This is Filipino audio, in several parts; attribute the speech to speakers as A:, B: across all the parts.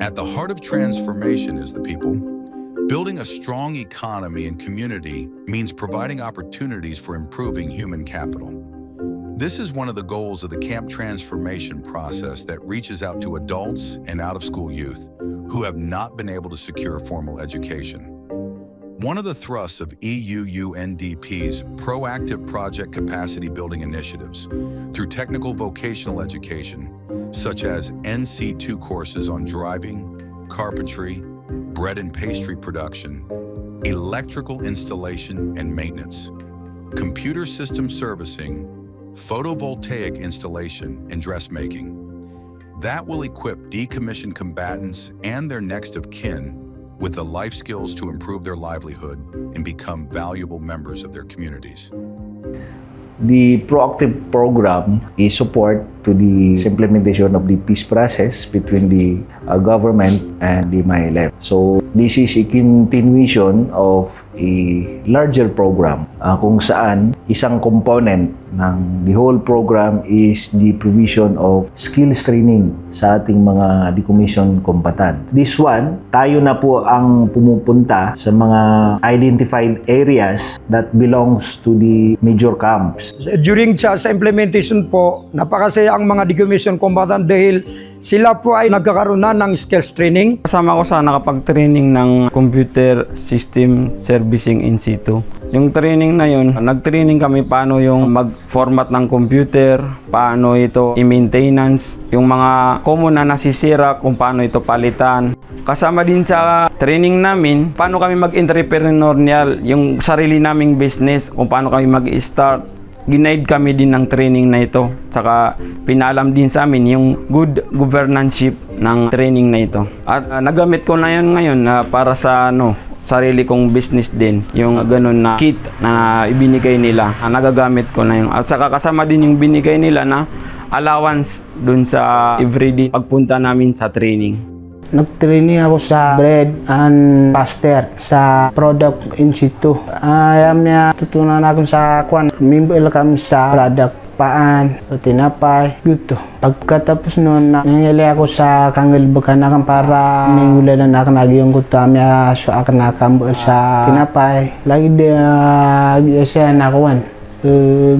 A: At the heart of transformation is the people. Building a strong economy and community means providing opportunities for improving human capital. This is one of the goals of the Camp Transformation process that reaches out to adults and out-of-school youth who have not been able to secure formal education. One of the thrusts of EUUNDP's proactive project capacity building initiatives through technical vocational education, such as NC2 courses on driving, carpentry, bread and pastry production, electrical installation and maintenance, computer system servicing, photovoltaic installation, and dressmaking. That will equip decommissioned combatants and their next of kin with the life skills to improve their livelihood and become valuable members of their communities.
B: The proactive program is support to the implementation of the peace process between the government and the MyLF. So this is a continuation of a larger program kung saan isang component ng the whole program is the provision of skills training sa ating mga decommissioned combatant. This one, tayo na po ang pumupunta sa mga identified areas that belongs to the major camps.
C: During sa implementation po, napakasaya ang mga decommissioned combatant dahil sila po ay nagkakaroon na ng skills training.
D: Kasama ko sa nakapag-training ng computer system servicing in situ. Yung training na yun, nag-training kami paano yung mag-format ng computer, paano ito i-maintenance, yung mga common na nasisira, kung paano ito palitan. Kasama din sa training namin, paano kami mag-entrepreneurial, yung sarili naming business, kung paano kami mag-start. Ginaid kami din ng training na ito. Saka pinalam din sa amin yung good governance ng training na ito. At nagamit ko na yun ngayon para sa sarili kong business din. Yung ganun na kit na ibinigay nila. Nagagamit ko na yun. At saka kasama din yung binigay nila na allowance dun sa everyday pagpunta namin sa training.
E: Nag-training ako sa bread and pastry sa product in situ. Ayam niya tutunan ako sa kwan. Mimbel kami sa product paan, tinapay, gitu. Pagkatapos noon, nangyali ako sa kangal bakanakan para minggulan na nakanagiyong ko tamya so akan nakambol sa tinapay. Lagi dia siya nakuan.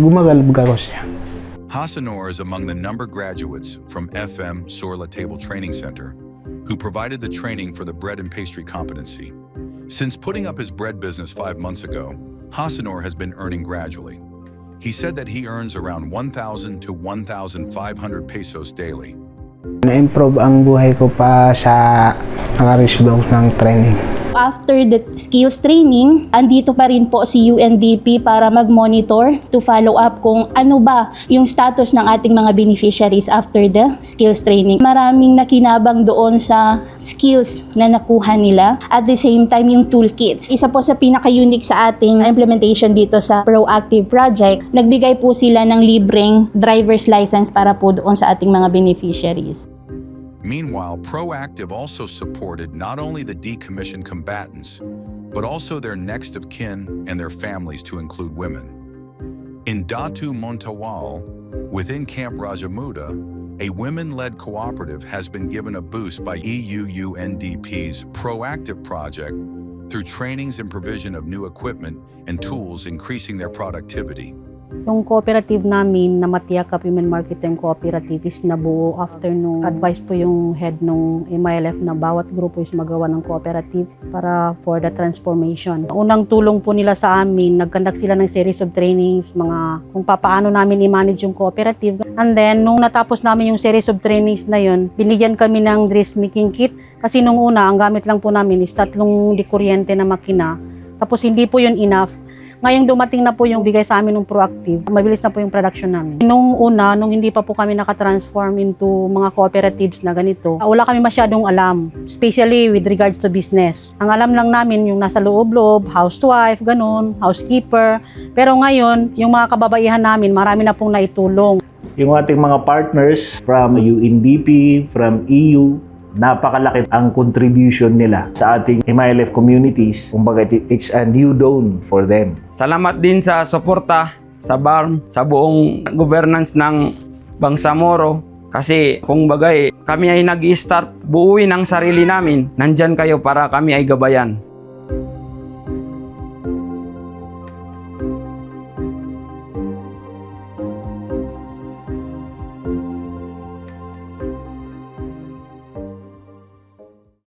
E: Gumagalbog ako siya.
A: Hasanor is among the number graduates from FM Sorla Table Training Center who provided the training for the bread and pastry competency. Since putting up his bread business 5 months ago, Hasanor has been earning gradually. He said that he earns around 1,000 to 1,500 pesos daily.
E: Na-improve ang buhay ko pa sa nakareceive ng training.
F: After the skills training, andito pa rin po si UNDP para mag-monitor to follow up kung ano ba yung status ng ating mga beneficiaries after the skills training. Maraming nakinabang doon sa skills na nakuha nila. At the same time, yung toolkits. Isa po sa pinaka-unique sa ating implementation dito sa Proactive Project, nagbigay po sila ng libreng driver's license para po doon sa ating mga beneficiaries.
A: Meanwhile, Proactive also supported not only the decommissioned combatants, but also their next of kin and their families to include women. In Datu Montawal, within Camp Rajamuda, a women-led cooperative has been given a boost by EUUNDP's Proactive project through trainings and provision of new equipment and tools increasing their productivity.
G: Yung cooperative namin na Matiakap Human Marketing Cooperative is nabuo after nung advice po yung head nung MILF na bawat grupo is magawa ng cooperative para for the transformation. Unang tulong po nila sa amin, nag-conduct sila ng series of trainings, mga kung paano namin i-manage yung cooperative. And then, nung natapos namin yung series of trainings na yun, binigyan kami ng dressmaking kit. Kasi nung una, ang gamit lang po namin is 3 dikuryente na makina. Tapos hindi po yun enough. Ngayong dumating na po yung bigay sa amin ng Proactive, mabilis na po yung production namin. Nung una, nung hindi pa po kami nakatransform into mga cooperatives na ganito, wala kami masyadong alam, especially with regards to business. Ang alam lang namin yung nasa loob-loob, housewife, ganun, housekeeper. Pero ngayon, yung mga kababaihan namin, marami na pong naitulong.
B: Yung ating mga partners from UNDP, from EU, napakalaki ang contribution nila sa ating MILF communities. Kumbaga, it's a new dawn for them.
D: Salamat din sa suporta sa BARM, sa buong governance ng Bangsamoro, Kasi kung bagay, kami ay nag-start buuin ang sarili namin, nandyan kayo para kami ay gabayan.